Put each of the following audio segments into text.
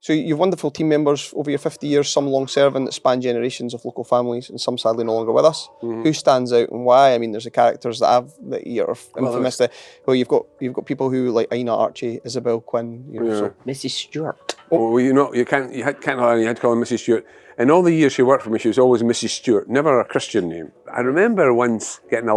So you've wonderful team members over your 50 years, some long-serving that span generations of local families, and some sadly no longer with us. Who stands out and why? I mean, there's the characters that are infamous. Well, you've got people who like Ina, Archie, Isabel, Quinn. You know, so. Mrs. Stewart. Well, you can't have her, you had to call her Mrs. Stewart. In all the years she worked for me, she was always Mrs. Stewart, never a Christian name. I remember once getting a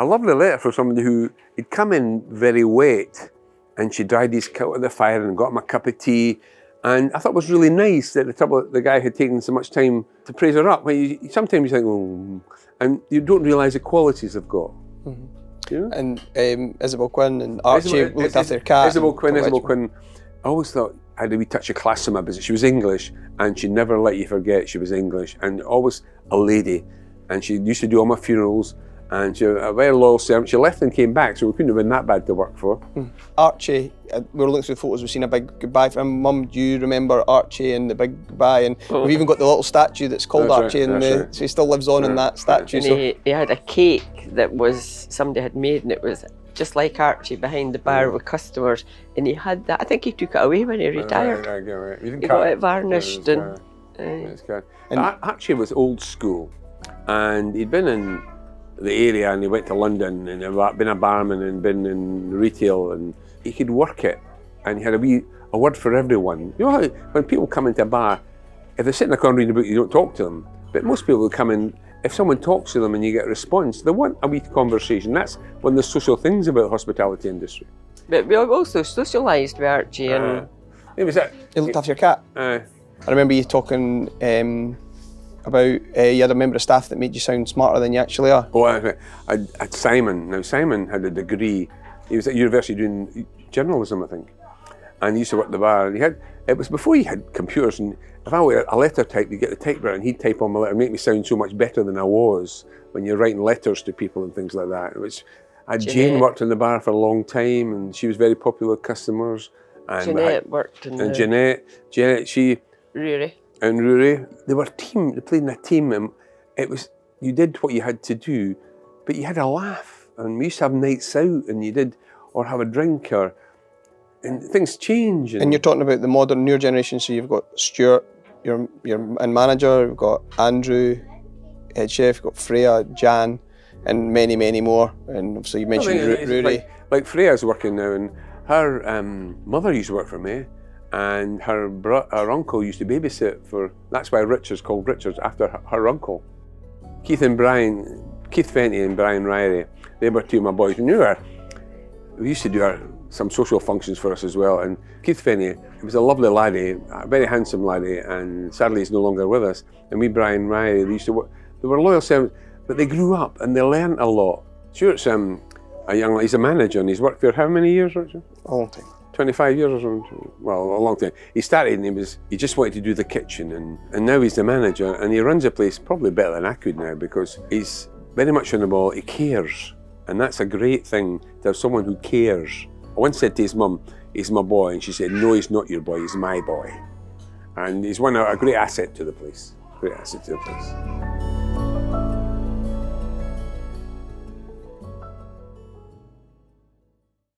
lovely letter from somebody who had come in very wet, and she dried his coat at the fire and got him a cup of tea. And I thought it was really nice that the guy had taken so much time to praise her up. Sometimes you think, oh, and you don't realise the qualities they've got. You know? And Isabel Quinn and Archie looked after their cat. Isabel Quinn. I always thought I had a wee touch of class in my business. She was English, and she never let you forget she was English, and always a lady. And she used to do all my funerals, and she was a very loyal servant. She left and came back, so we couldn't have been that bad to work for. Archie, we were looking through the photos, we've seen a big goodbye from him. Mum, do you remember Archie and the big goodbye? And we've even got the little statue that's called Archie, so he still lives on in that statue. And he had a cake that somebody had made, and it was just like Archie behind the bar with customers, and he had that. I think he took it away when he retired. He got it varnished. Archie was old school, and he'd been in the area, and he went to London, and he'd been a barman and been in retail, and he could work it, and he had a word for everyone. You know how when people come into a bar, if they sit in a corner reading a book, you don't talk to them, but most people will come in. If someone talks to them and you get a response, they want a wee conversation. That's one of the social things about the hospitality industry. But we also socialised with Archie, and he looked after your cat. I remember you talking about you had a member of staff that made you sound smarter than you actually are. Oh, I had Simon. Now Simon had a degree. He was at university doing journalism, I think, and he used to work at the bar. And it was before he had computers, and if I were a letter type, you get the typewriter, and he'd type on my letter, and make me sound so much better than I was when you're writing letters to people and things like that. Jane worked in the bar for a long time, and she was very popular with customers. And Jeanette worked in Jeanette, Rory, they were a team. They played in a team, and you did what you had to do, but you had a laugh, and we used to have nights out, and or have a drink, and things change. And you're talking about the modern, newer generation. So you've got Stuart, your manager. You've got Andrew, head chef. You've got Freya, Jan, and many, many more. And so you mentioned Rory. Like Freya's working now, and her mother used to work for me, and her uncle used to babysit for. That's why Richard's called Richards, after her uncle. Keith Fenty and Brian Riley, they were two of my boys. We used to do some social functions for us as well. And Keith Fenty, he was a lovely laddie, a very handsome laddie, and sadly he's no longer with us. And Brian Riley, they used to work. They were loyal servants, but they grew up and they learned a lot. Stuart's he's a manager, and he's worked for how many years, Richard? A long time. 25 years or something. Well, a long time. He started and he just wanted to do the kitchen, and now he's the manager, and he runs a place probably better than I could now, because he's very much on the ball. He cares, and that's a great thing to have someone who cares. I once said to his mum, "He's my boy," and she said, "No, he's not your boy, he's my boy." And he's a great asset to the place. Great asset to the place.